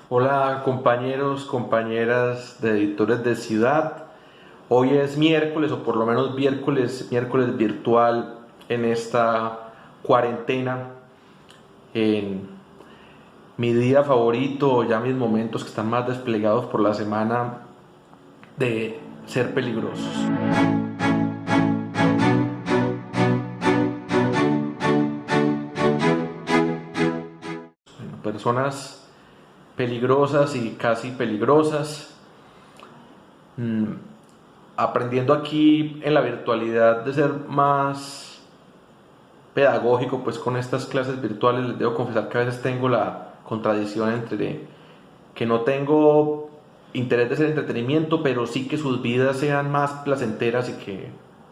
Hola compañeros, compañeras de Editores de Ciudad. Hoy es miércoles, o por lo menos miércoles virtual en esta cuarentena, en mi día favorito, ya mis momentos que están más desplegados por la semana de ser peligrosos. Bueno, personas peligrosas y casi peligrosas. Mm, Aprendiendo aquí en la virtualidad de ser más pedagógico, pues con estas clases virtuales les debo confesar que a veces tengo la contradicción entre que no tengo interés de ser entretenimiento, pero sí que sus vidas sean más placenteras y que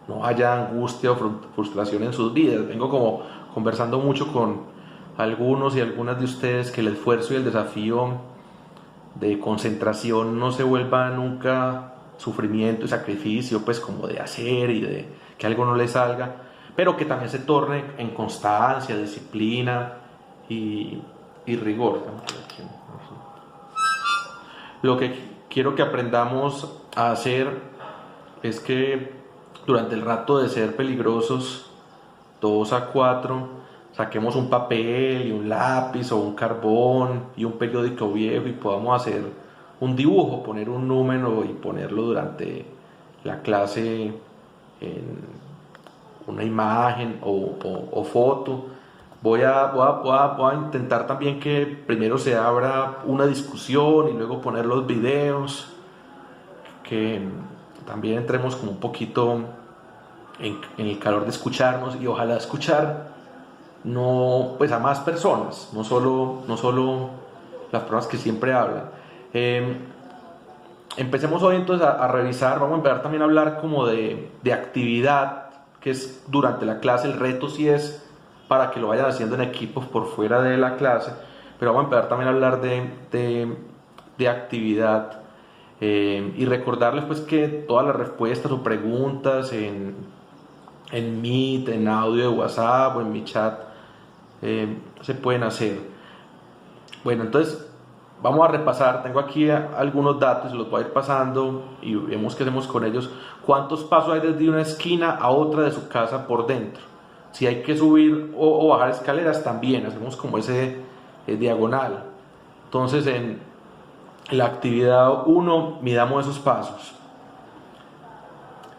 no haya angustia o frustración en sus vidas. Vengo como conversando mucho con algunos y algunas de ustedes que el esfuerzo y el desafío de concentración no se vuelva nunca sufrimiento y sacrificio, pues como de hacer y de que algo no le salga, pero que también se torne en constancia, disciplina y, y rigor. Lo que quiero que aprendamos a hacer es que durante el rato de ser peligrosos, 2 a 4, saquemos un papel y un lápiz o un carbón y un periódico viejo y podamos hacer un dibujo, poner un número y ponerlo durante la clase en una imagen o foto. Voy a intentar también que primero se abra una discusión y luego poner los videos, que también entremos como un poquito en el calor de escucharnos y ojalá escuchar no pues a más personas, no solo las personas que siempre hablan. Eh, Empecemos hoy entonces a revisar, vamos a empezar también a hablar como de actividad, que es durante la clase. El reto sí es para que lo vayan haciendo en equipos por fuera de la clase, pero vamos a empezar también a hablar de actividad, y recordarles pues que todas las respuestas o preguntas en Meet, en audio de WhatsApp o en mi chat, se pueden hacer. Bueno, entonces vamos a repasar. Tengo aquí algunos datos, los voy a ir pasando y vemos qué hacemos con ellos. ¿Cuántos pasos hay desde una esquina a otra de su casa por dentro? Si hay que subir o bajar escaleras, también hacemos como ese diagonal. Entonces en la actividad uno midamos esos pasos.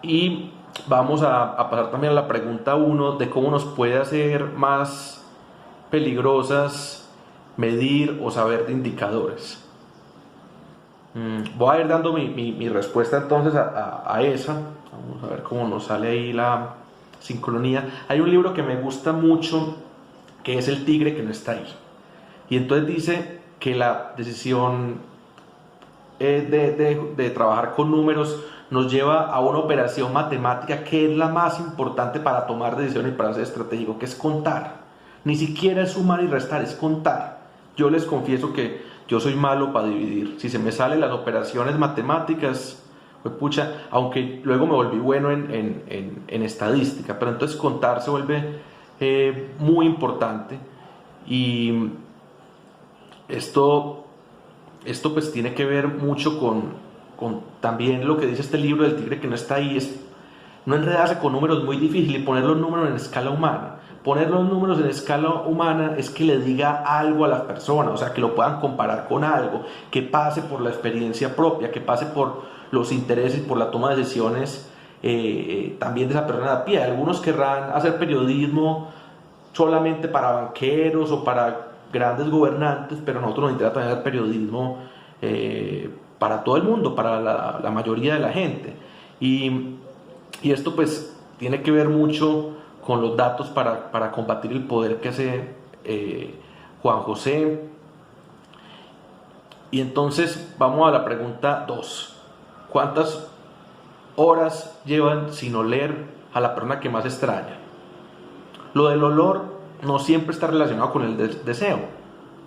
Y vamos a pasar también a la pregunta uno de cómo nos puede hacer más peligrosas medir o saber de indicadores. Voy a ir dando mi respuesta entonces a esa. Vamos a ver cómo nos sale ahí la sincronía. Hay un libro que me gusta mucho que es El tigre que no está ahí. Y entonces dice que la decisión de trabajar con números nos lleva a una operación matemática que es la más importante para tomar decisiones y para ser estratégico, que es contar. Ni siquiera es sumar y restar, es contar. Yo les confieso que yo soy malo para dividir. Si se me salen las operaciones matemáticas, pues pucha, aunque luego me volví bueno en estadística, pero entonces contar se vuelve muy importante. Y esto esto pues tiene que ver mucho con también lo que dice este libro del tigre que no está ahí, es no enredarse con números muy difícil y poner los números en escala humana. Poner los números en escala humana es que le diga algo a las personas, o sea, que lo puedan comparar con algo, que pase por la experiencia propia, que pase por los intereses, por la toma de decisiones, también de esa persona de a pie. Algunos querrán hacer periodismo solamente para banqueros o para grandes gobernantes, pero nosotros nos interesa también el periodismo para todo el mundo, para la mayoría de la gente. Y, y esto pues tiene que ver mucho con los datos para combatir el poder que hace Juan José. Y entonces vamos a la pregunta 2. ¿Cuántas horas llevan sin oler a la persona que más extraña? Lo del olor no siempre está relacionado con el deseo,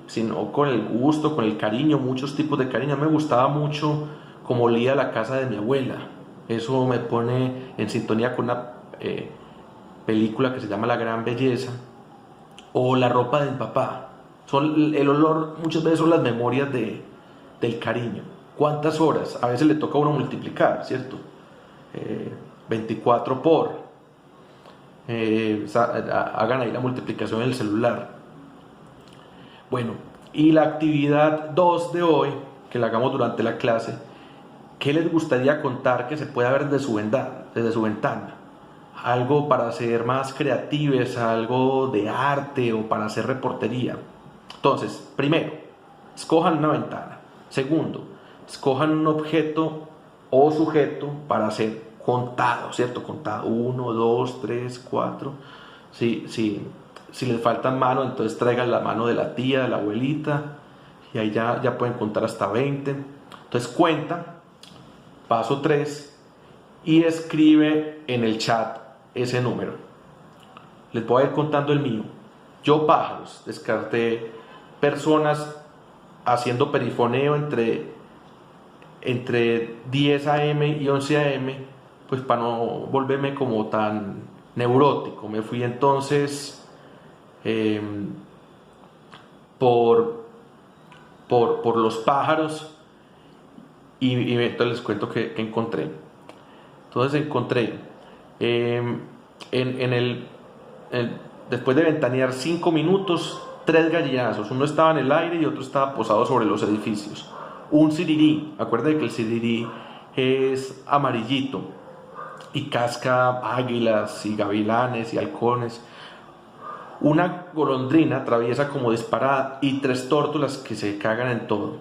sino con el gusto, con el cariño, muchos tipos de cariño. Me gustaba mucho cómo olía la casa de mi abuela. Eso me pone en sintonía con una película que se llama La Gran Belleza, o la ropa del papá. El olor muchas veces son las memorias del cariño. ¿Cuántas horas? A veces le toca a uno multiplicar, ¿cierto? 24 por, hagan ahí la multiplicación en el celular. Bueno, y la actividad 2 de hoy, que la hagamos durante la clase, ¿qué les gustaría contar que se pueda ver desde su ventana? Algo para ser más creativos, algo de arte o para hacer reportería. Entonces, primero, escojan una ventana. Segundo, escojan un objeto o sujeto para ser contado, ¿cierto? Contado 1, 2, 3, 4. Si les faltan manos, entonces traigan la mano de la tía, de la abuelita, y ahí ya pueden contar hasta 20. Entonces cuenta, paso 3, y escribe en el chat ese número. Les voy a ir contando el mío. Yo, pájaros, descarté personas haciendo perifoneo entre 10 a.m. y 11 a.m., pues para no volverme como tan neurótico. Me fui entonces por los pájaros y entonces les cuento que encontré. Entonces encontré después de ventanear 5 minutos, 3 gallinazos. Uno estaba en el aire y otro estaba posado sobre los edificios. Un sirirí, acuérdense que el sirirí es amarillito y casca águilas y gavilanes y halcones. Una golondrina traviesa como disparada y 3 tórtolas que se cagan en todo.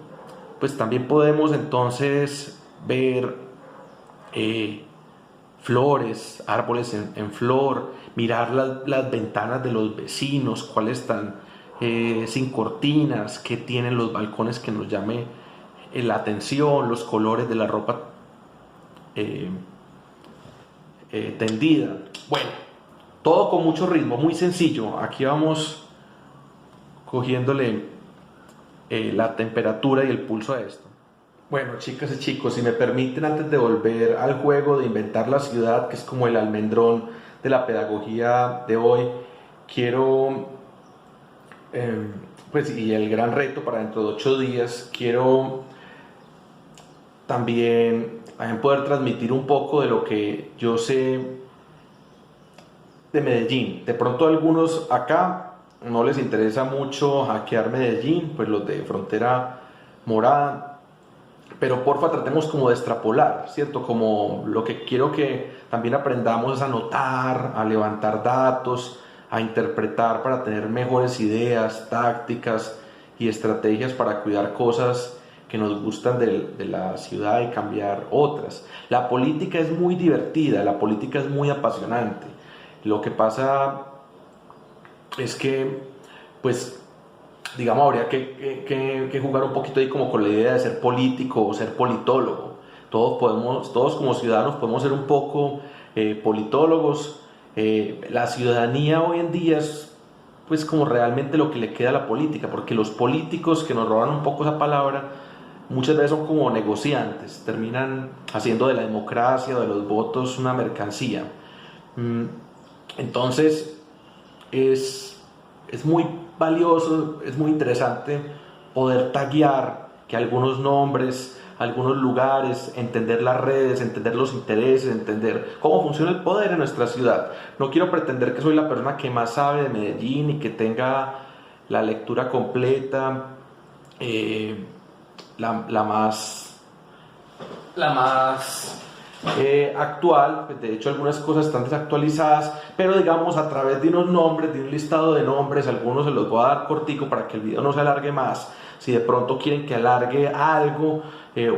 Pues también podemos entonces ver flores, árboles en flor, mirar las ventanas de los vecinos, cuáles están sin cortinas, qué tienen los balcones que nos llame la atención, los colores de la ropa tendida. Bueno, todo con mucho ritmo, muy sencillo. Aquí vamos cogiéndole la temperatura y el pulso a esto. Bueno, chicas y chicos, si me permiten, antes de volver al juego de inventar la ciudad, que es como el almendrón de la pedagogía de hoy, quiero, pues, y el gran reto para dentro de 8 días, quiero también poder transmitir un poco de lo que yo sé de Medellín. De pronto a algunos acá no les interesa mucho hackear Medellín, pues los de frontera morada, pero porfa tratemos como de extrapolar, ¿cierto? Como lo que quiero que también aprendamos es a anotar, a levantar datos, a interpretar para tener mejores ideas, tácticas y estrategias para cuidar cosas que nos gustan de la ciudad y cambiar otras. La política es muy divertida, la política es muy apasionante. Lo que pasa es que, pues, digamos, habría que jugar un poquito ahí como con la idea de ser político o ser politólogo. Todos como ciudadanos podemos ser un poco politólogos. La ciudadanía hoy en día es pues como realmente lo que le queda a la política, porque los políticos que nos roban un poco esa palabra muchas veces son como negociantes, terminan haciendo de la democracia o de los votos una mercancía. Entonces es muy valioso, es muy interesante poder taguear que algunos nombres, algunos lugares, entender las redes, entender los intereses, entender cómo funciona el poder en nuestra ciudad. No quiero pretender que soy la persona que más sabe de Medellín y que tenga la lectura completa, la más actual. Pues de hecho algunas cosas están desactualizadas, pero digamos a través de unos nombres, de un listado de nombres, algunos se los voy a dar cortico para que el video no se alargue más. Si de pronto quieren que alargue algo,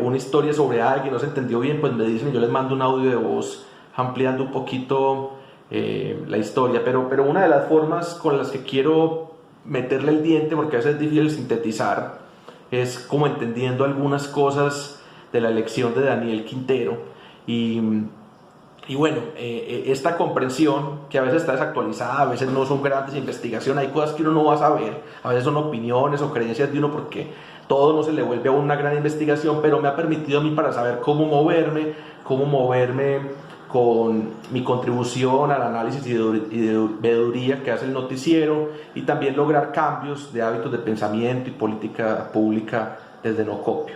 una historia sobre alguien, no se entendió bien, pues me dicen y yo les mando un audio de voz ampliando un poquito la historia. Pero una de las formas con las que quiero meterle el diente, porque a veces es difícil sintetizar, es como entendiendo algunas cosas de la elección de Daniel Quintero. Y bueno, esta comprensión que a veces está desactualizada, a veces no son grandes investigaciones, hay cosas que uno no va a saber, a veces son opiniones o creencias de uno porque todo no se le vuelve a una gran investigación, pero me ha permitido a mí para saber cómo moverme con mi contribución al análisis y de veeduría que hace el noticiero y también lograr cambios de hábitos de pensamiento y política pública desde No Copio.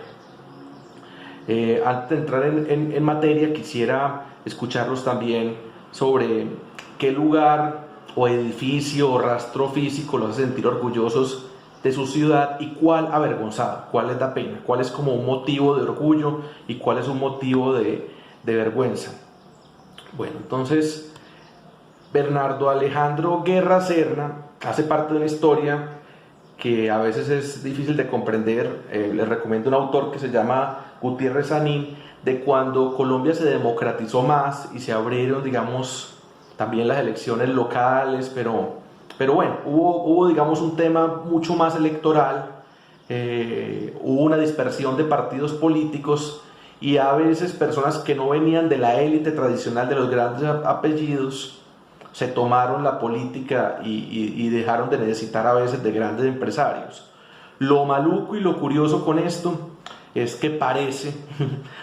Antes de entrar en materia, quisiera escucharlos también sobre qué lugar o edificio o rastro físico los hace sentir orgullosos de su ciudad y cuál avergonzado, cuál les da pena, cuál es como un motivo de orgullo y cuál es un motivo de vergüenza. Bueno, entonces Bernardo Alejandro Guerra Serna hace parte de una historia que a veces es difícil de comprender. Les recomiendo un autor que se llama Gutiérrez Sanín, de cuando Colombia se democratizó más y se abrieron, digamos, también las elecciones locales, pero bueno, hubo, digamos, un tema mucho más electoral, hubo una dispersión de partidos políticos y a veces personas que no venían de la élite tradicional de los grandes apellidos se tomaron la política y dejaron de necesitar a veces de grandes empresarios. Lo maluco y lo curioso con esto es que parece,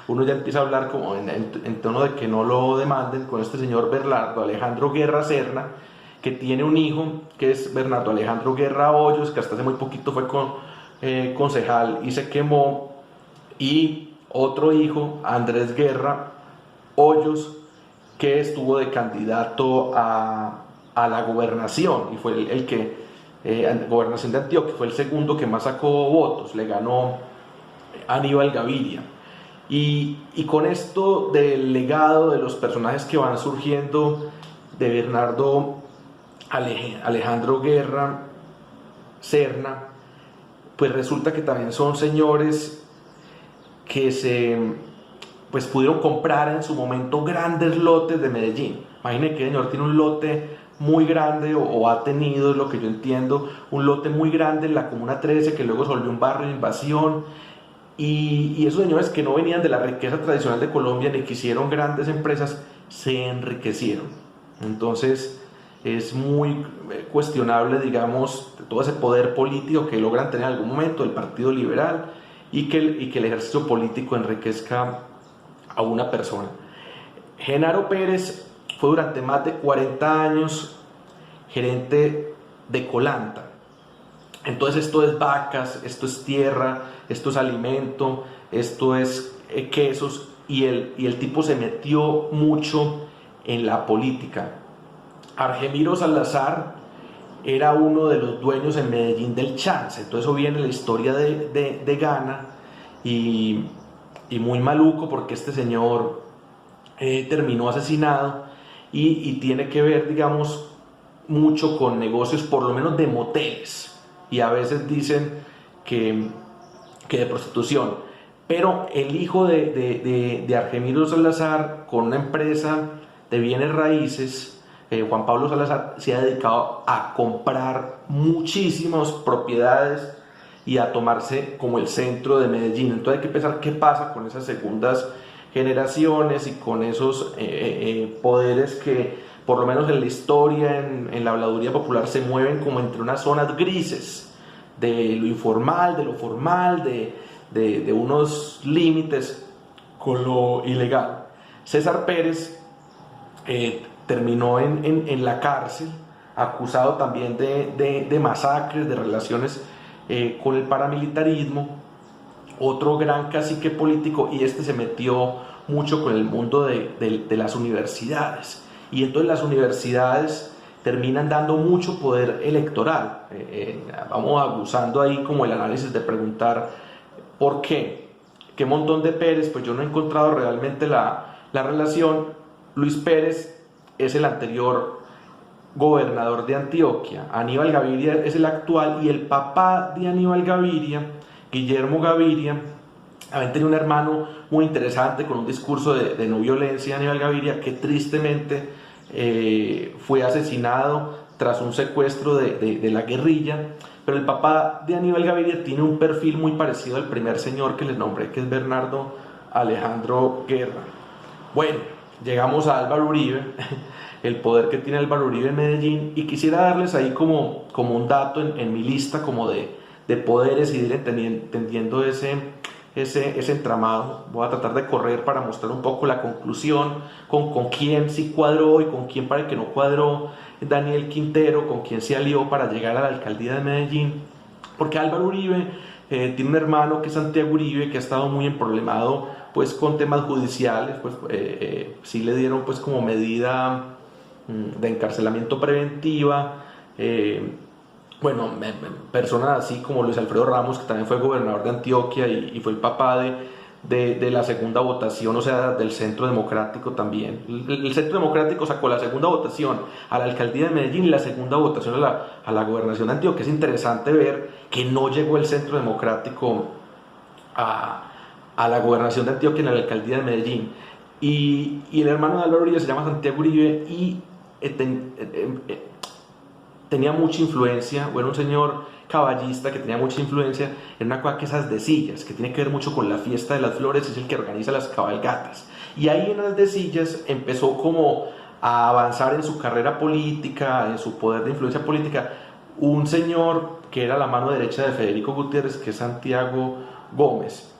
uno ya empieza a hablar como en tono de que no lo demanden, con este señor Bernardo Alejandro Guerra Serna, que tiene un hijo que es Bernardo Alejandro Guerra Hoyos, que hasta hace muy poquito fue concejal y se quemó, y otro hijo, Andrés Guerra Hoyos, que estuvo de candidato a la gobernación y fue el que, gobernación de Antioquia, fue el segundo que más sacó votos, le ganó Aníbal Gaviria. Y con esto del legado de los personajes que van surgiendo de Bernardo Alejandro Guerra Serna, pues resulta que también son señores que pues pudieron comprar en su momento grandes lotes de Medellín. Imaginen que el señor tiene un lote muy grande, o ha tenido, es lo que yo entiendo, un lote muy grande en la Comuna 13, que luego se volvió un barrio de invasión, y esos señores que no venían de la riqueza tradicional de Colombia ni que hicieron grandes empresas, se enriquecieron. Entonces es muy cuestionable, digamos, todo ese poder político que logran tener en algún momento el Partido Liberal y que el ejercicio político enriquezca a una persona. Genaro Pérez fue durante más de 40 años gerente de Colanta. Entonces esto es vacas, esto es tierra, esto es alimento, esto es quesos, y el tipo se metió mucho en la política. Argemiro Salazar era uno de los dueños en Medellín del Chance, entonces eso viene en la historia de Ghana, y muy maluco porque este señor terminó asesinado y tiene que ver, digamos, mucho con negocios por lo menos de moteles, y a veces dicen que de prostitución, pero el hijo de Argemiro Salazar, con una empresa de bienes raíces, Juan Pablo Salazar, se ha dedicado a comprar muchísimas propiedades y a tomarse como el centro de Medellín. Entonces hay que pensar qué pasa con esas segundas generaciones y con esos poderes que, por lo menos en la historia, en la habladuría popular, se mueven como entre unas zonas grises de lo informal, de lo formal, de unos límites con lo ilegal. César Pérez terminó en la cárcel, acusado también de masacres, de relaciones con el paramilitarismo. Otro gran cacique político, y este se metió mucho con el mundo de las universidades, y entonces las universidades terminan dando mucho poder electoral. Vamos abusando ahí como el análisis de preguntar ¿por qué? ¿Qué montón de Pérez? Pues yo no he encontrado realmente la relación. Luis Pérez es el anterior gobernador de Antioquia, Aníbal Gaviria es el actual, y el papá de Aníbal Gaviria, Guillermo Gaviria, había tenido un hermano muy interesante con un discurso de no violencia, Aníbal Gaviria, que tristemente fue asesinado tras un secuestro de la guerrilla. Pero el papá de Aníbal Gaviria tiene un perfil muy parecido al primer señor que les nombré, que es Bernardo Alejandro Guerra. Bueno, llegamos a Álvaro Uribe, el poder que tiene Álvaro Uribe en Medellín, y quisiera darles ahí como un dato en mi lista como de poderes, y ir entendiendo ese entramado. Voy a tratar de correr para mostrar un poco la conclusión, con quién sí cuadró y con quién para que no cuadró Daniel Quintero, con quién se alió para llegar a la alcaldía de Medellín, porque Álvaro Uribe tiene un hermano que es Santiago Uribe, que ha estado muy emproblemado pues con temas judiciales, pues sí le dieron pues como medida de encarcelamiento preventiva. Bueno, personas así como Luis Alfredo Ramos, que también fue gobernador de Antioquia y fue el papá de la segunda votación, o sea, del Centro Democrático también. El Centro Democrático sacó la segunda votación a la alcaldía de Medellín y la segunda votación a la gobernación de Antioquia. Es interesante ver que no llegó el Centro Democrático a la gobernación de Antioquia en la alcaldía de Medellín. Y el hermano de Álvaro Uribe se llama Santiago Uribe y tenía mucha influencia, o era un señor caballista que tenía mucha influencia en una cosa que esas de sillas, que tiene que ver mucho con la fiesta de las flores, es el que organiza las cabalgatas. Y ahí en las de sillas empezó como a avanzar en su carrera política, en su poder de influencia política, un señor que era la mano derecha de Federico Gutiérrez, que es Santiago Gómez.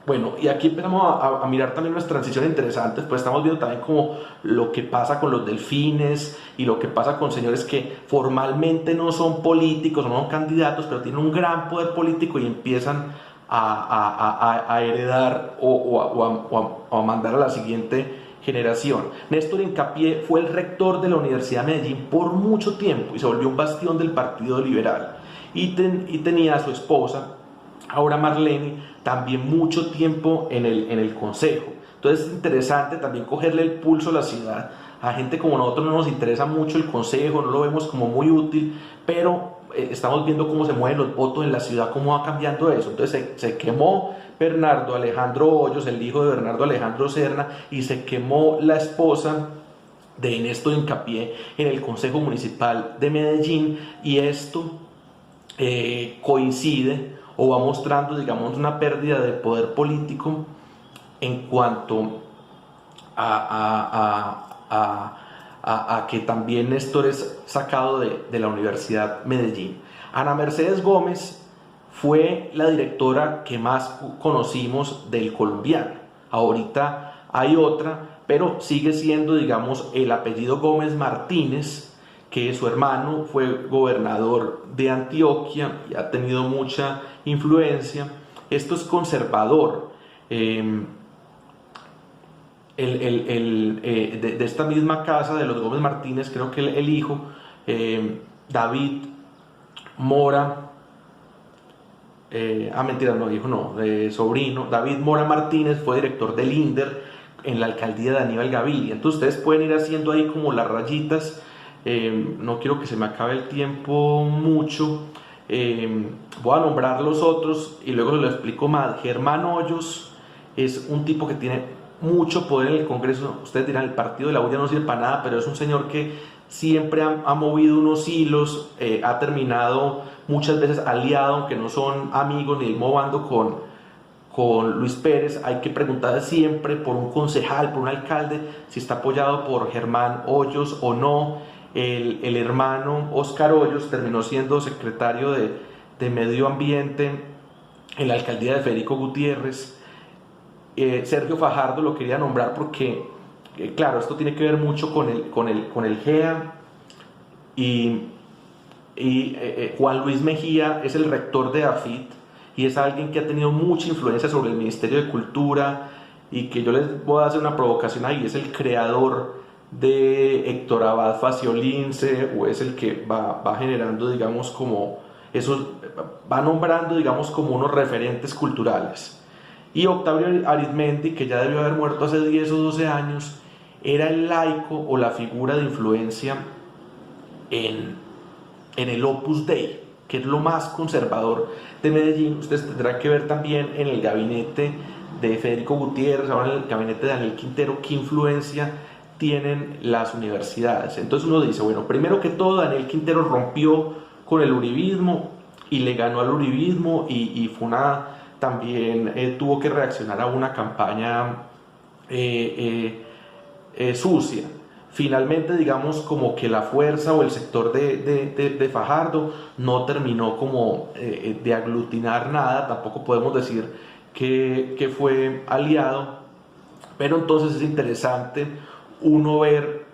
Bueno, y aquí empezamos a mirar también unas transiciones interesantes, pues estamos viendo también como lo que pasa con los delfines y lo que pasa con señores que formalmente no son políticos, no son candidatos, pero tienen un gran poder político y empiezan a heredar o a mandar a la siguiente generación. Néstor Incapié fue el rector de la Universidad de Medellín por mucho tiempo y se volvió un bastión del Partido Liberal. Y tenía a su esposa, Aura Marleni, también mucho tiempo en el consejo. Entonces es interesante también cogerle el pulso a la ciudad. A gente como nosotros no nos interesa mucho el consejo, no lo vemos como muy útil, pero estamos viendo cómo se mueven los votos en la ciudad, cómo va cambiando eso. Entonces se quemó Bernardo Alejandro Hoyos, el hijo de Bernardo Alejandro Serna, y se quemó la esposa de Néstor Incapié en el Consejo Municipal de Medellín, y esto coincide o va mostrando, digamos, una pérdida de poder político en cuanto a que también Néstor es sacado de la Universidad Medellín. Ana Mercedes Gómez fue la directora que más conocimos del Colombiano. Ahorita hay otra, pero sigue siendo, digamos, el apellido Gómez Martínez, que su hermano fue gobernador de Antioquia y ha tenido mucha influencia. Esto es conservador. De esta misma casa de los Gómez Martínez, creo que el hijo, David Mora, mentira, no, hijo no, sobrino, David Mora Martínez fue director del INDER en la alcaldía de Aníbal Gaviria. Entonces ustedes pueden ir haciendo ahí como las rayitas. No quiero que se me acabe el tiempo mucho. Voy a nombrar los otros y luego se lo explico más. Germán Hoyos es un tipo que tiene mucho poder en el Congreso. Ustedes dirán, el partido de la U ya no sirve para nada, pero es un señor que siempre ha movido unos hilos, ha terminado muchas veces aliado, aunque no son amigos ni el mismo bando, con Luis Pérez. Hay que preguntar siempre por un concejal, por un alcalde, si está apoyado por Germán Hoyos o no. El hermano Oscar Hoyos terminó siendo secretario de Medio Ambiente en la alcaldía de Federico Gutiérrez. Sergio Fajardo lo quería nombrar porque, claro, esto tiene que ver mucho con el GEA. Y Juan Luis Mejía es el rector de AFIT y es alguien que ha tenido mucha influencia sobre el Ministerio de Cultura, y que yo les voy a hacer una provocación ahí: es el creador de Héctor Abad Faciolince, o es el que va generando, digamos, como esos, va nombrando, digamos, como unos referentes culturales. Y Octavio Arizmendi, que ya debió haber muerto hace 10 o 12 años, era el laico o la figura de influencia en el Opus Dei, que es lo más conservador de Medellín. Ustedes tendrán que ver también en el gabinete de Federico Gutiérrez, ahora en el gabinete de Daniel Quintero, qué influencia tienen las universidades. Entonces uno dice, bueno, primero que todo, Daniel Quintero rompió con el uribismo y le ganó al uribismo, y fue también tuvo que reaccionar a una campaña sucia. Finalmente, digamos, como que la fuerza o el sector de Fajardo no terminó como de aglutinar nada. Tampoco podemos decir que fue aliado, pero entonces es interesante uno ver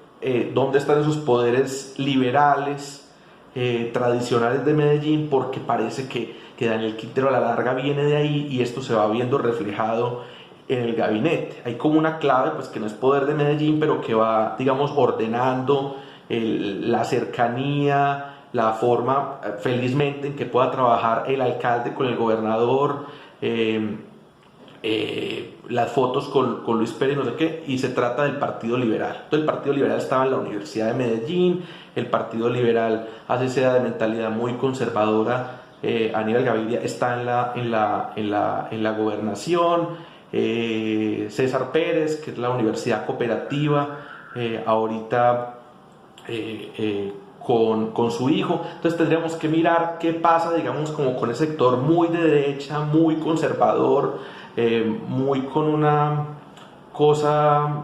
dónde están esos poderes liberales tradicionales de Medellín, porque parece que que Daniel Quintero a la larga viene de ahí y esto se va viendo reflejado en el gabinete. Hay como una clave, pues que no es poder de Medellín, pero que va, digamos, ordenando la cercanía, la forma, felizmente, en que pueda trabajar el alcalde con el gobernador, las fotos con Luis Pérez, no sé qué, y se trata del Partido Liberal. Entonces el Partido Liberal estaba en la Universidad de Medellín, el Partido Liberal, así sea de mentalidad muy conservadora, Aníbal Gaviria está en la gobernación, César Pérez, que es la Universidad Cooperativa, ahorita con su hijo. Entonces tendríamos que mirar qué pasa, digamos, como con ese sector muy de derecha, muy conservador, muy con una cosa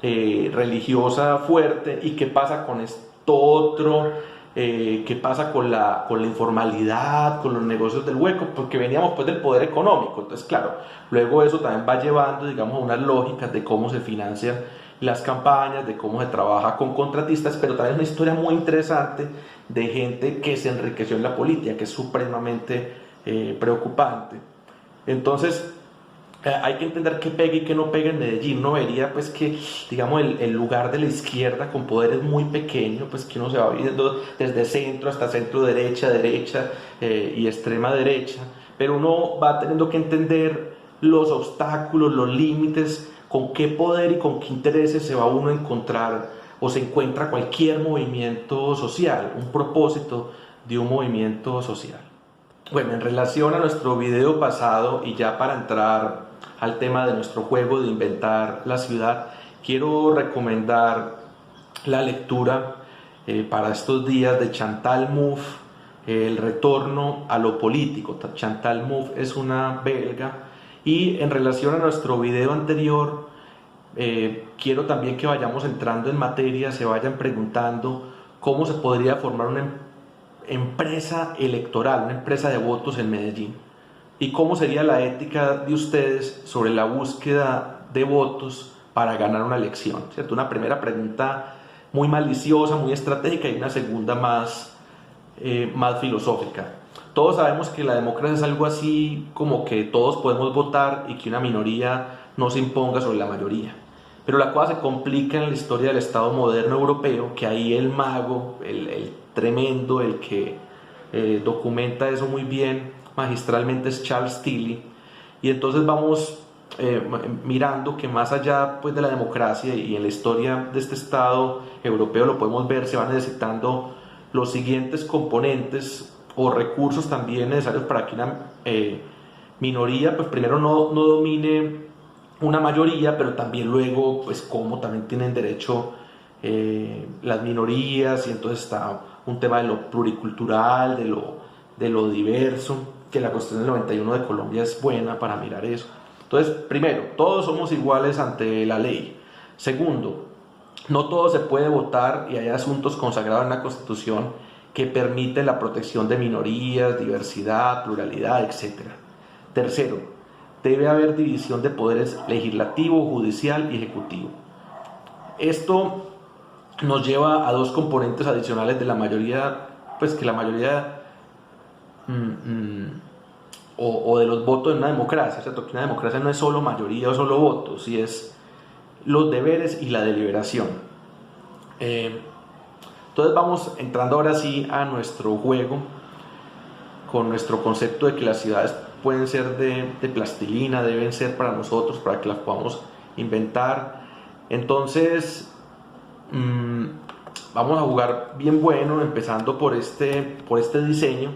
religiosa fuerte, y qué pasa con esto otro, qué pasa con la informalidad, con los negocios del hueco, porque veníamos pues del poder económico. Entonces claro, luego eso también va llevando, digamos, a unas lógicas de cómo se financian las campañas, de cómo se trabaja con contratistas, pero también es una historia muy interesante de gente que se enriqueció en la política, que es supremamente preocupante. Entonces hay que entender qué pega y qué no pega en Medellín. Uno vería pues que, digamos, el lugar de la izquierda con poder es muy pequeño, pues que uno se va viendo desde centro hasta centro derecha, y extrema derecha, pero uno va teniendo que entender los obstáculos, los límites, con qué poder y con qué intereses se va uno a encontrar o se encuentra cualquier movimiento social, un propósito de un movimiento social. Bueno, en relación a nuestro video pasado, y ya para entrar al tema de nuestro juego de inventar la ciudad, quiero recomendar la lectura para estos días de Chantal Mouffe, El retorno a lo político. Chantal Mouffe es una belga. Y en relación a nuestro video anterior, quiero también que vayamos entrando en materia, se vayan preguntando cómo se podría formar una empresa electoral, una empresa de votos en Medellín, y cómo sería la ética de ustedes sobre la búsqueda de votos para ganar una elección, ¿cierto? Una primera pregunta muy maliciosa, muy estratégica, y una segunda más filosófica. Todos sabemos que la democracia es algo así como que todos podemos votar y que una minoría no se imponga sobre la mayoría. Pero la cosa se complica en la historia del Estado moderno europeo, que ahí el mago, el tremendo, el que documenta eso muy bien, magistralmente, es Charles Tilly. Y entonces vamos mirando que más allá pues, de la democracia, y en la historia de este Estado europeo lo podemos ver, se van necesitando los siguientes componentes o recursos también necesarios para que una minoría, pues primero no domine una mayoría, pero también luego, pues como también tienen derecho las minorías, y entonces está un tema de lo pluricultural, de lo diverso, que la Constitución del 91 de Colombia es buena para mirar eso. Entonces, primero, todos somos iguales ante la ley. Segundo, no todo se puede votar, y hay asuntos consagrados en la Constitución que permiten la protección de minorías, diversidad, pluralidad, etc. Tercero, debe haber división de poderes legislativo, judicial y ejecutivo. Esto nos lleva a dos componentes adicionales de la mayoría, pues que la mayoría o de los votos en una democracia, ¿cierto? Que una democracia no es solo mayoría o solo votos, sí es los deberes y la deliberación. Entonces vamos entrando ahora sí a nuestro juego con nuestro concepto de que las ciudades pueden ser de plastilina, deben ser para nosotros, para que las podamos inventar. Entonces vamos a jugar bien bueno, empezando por este diseño.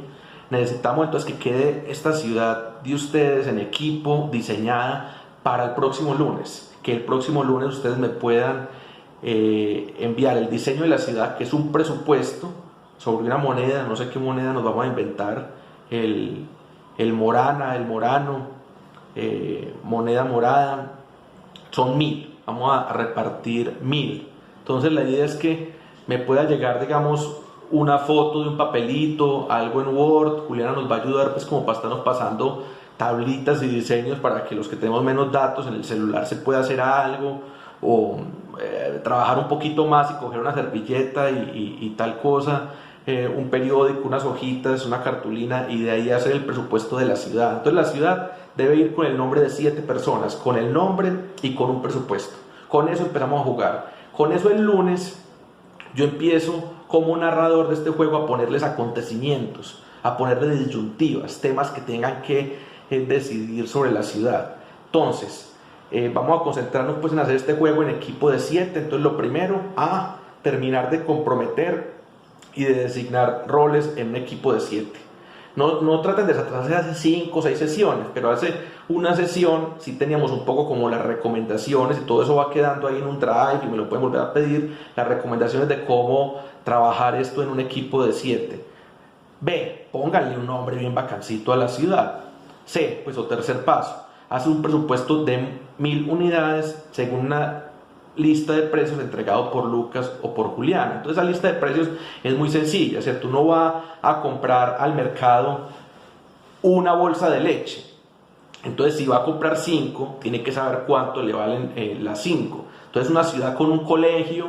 Necesitamos entonces que quede esta ciudad de ustedes en equipo, diseñada para el próximo lunes, que el próximo lunes ustedes me puedan enviar el diseño de la ciudad, que es un presupuesto sobre una moneda, no sé qué moneda nos vamos a inventar, el morana, el morano, moneda morada, son 1000, vamos a repartir 1000. Entonces la idea es que me pueda llegar, digamos, una foto de un papelito, algo en Word. Juliana nos va a ayudar pues como para estarnos pasando tablitas y diseños para que los que tenemos menos datos en el celular se pueda hacer algo, o trabajar un poquito más y coger una servilleta y tal cosa. un periódico, unas hojitas, una cartulina, y de ahí hacer el presupuesto de la ciudad. Entonces la ciudad debe ir con el nombre de 7 personas, con el nombre y con un presupuesto. Con eso empezamos a jugar. Con eso el lunes yo empiezo como narrador de este juego a ponerles acontecimientos, a ponerle disyuntivas, temas que tengan que decidir sobre la ciudad. Entonces, vamos a concentrarnos pues en hacer este juego en equipo de 7. Entonces lo primero, a terminar de comprometer y de designar roles en un equipo de 7. No traten de atrasarse hace 5 o 6 sesiones, pero hace una sesión sí teníamos un poco como las recomendaciones, y todo eso va quedando ahí en un drive y me lo pueden volver a pedir, las recomendaciones de cómo trabajar esto en un equipo de 7. B, pónganle un nombre bien bacancito a la ciudad. C, pues o tercer paso, hace un presupuesto de 1000 unidades según una lista de precios entregado por Lucas o por Juliana. Entonces esa lista de precios es muy sencilla, ¿cierto? Uno va a comprar al mercado una bolsa de leche, entonces si va a comprar 5, tiene que saber cuánto le valen las 5. Entonces una ciudad con un colegio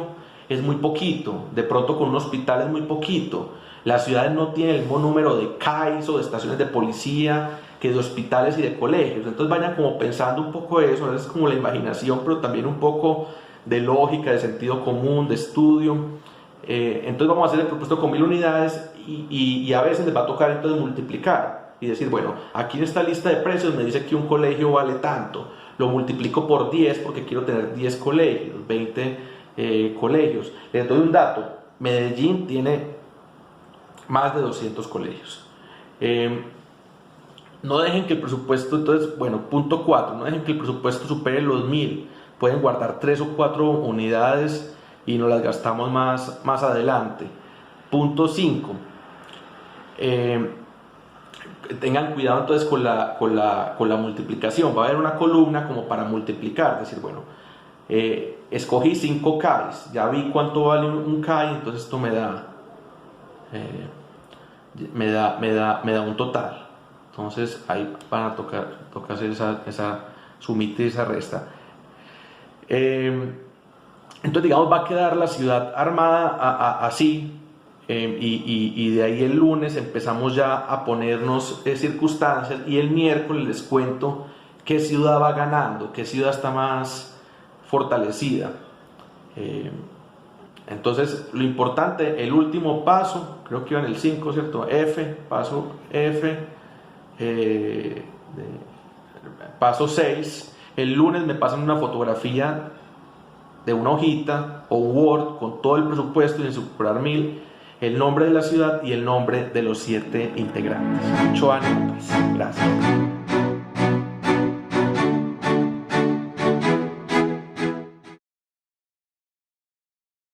es muy poquito, de pronto con un hospital es muy poquito. Las ciudades no tienen el mismo número de CAIs o de estaciones de policía que de hospitales y de colegios. Entonces vayan como pensando un poco eso, a veces como la imaginación, pero también un poco de lógica, de sentido común, de estudio. Entonces vamos a hacer el propuesto con 1000 unidades y a veces les va a tocar entonces multiplicar y decir, bueno, aquí en esta lista de precios me dice que un colegio vale tanto, lo multiplico por 10 porque quiero tener 10 colegios, 20 colegios. Les doy un dato, Medellín tiene más de 200 colegios. No dejen que el presupuesto, entonces, bueno, punto 4, no dejen que el presupuesto supere los 1000. Pueden guardar 3 o 4 unidades y nos las gastamos más adelante. Punto 5. Tengan cuidado entonces con la multiplicación. Va a haber una columna como para multiplicar, es decir, bueno, escogí 5 CAIs, ya vi cuánto vale un CAI, entonces esto me da un total. Entonces ahí van a tocar hacer esa sumita y esa resta. Entonces digamos va a quedar la ciudad armada así, y de ahí el lunes empezamos ya a ponernos circunstancias, y el miércoles les cuento qué ciudad va ganando, qué ciudad está más fortalecida. Entonces lo importante, el último paso, creo que iba en el 5, ¿cierto? Paso F, paso 6. El lunes me pasan una fotografía de una hojita o un Word con todo el presupuesto y en superar 1000, el nombre de la ciudad y el nombre de los 7 integrantes. Mucho ánimo, pues. Gracias.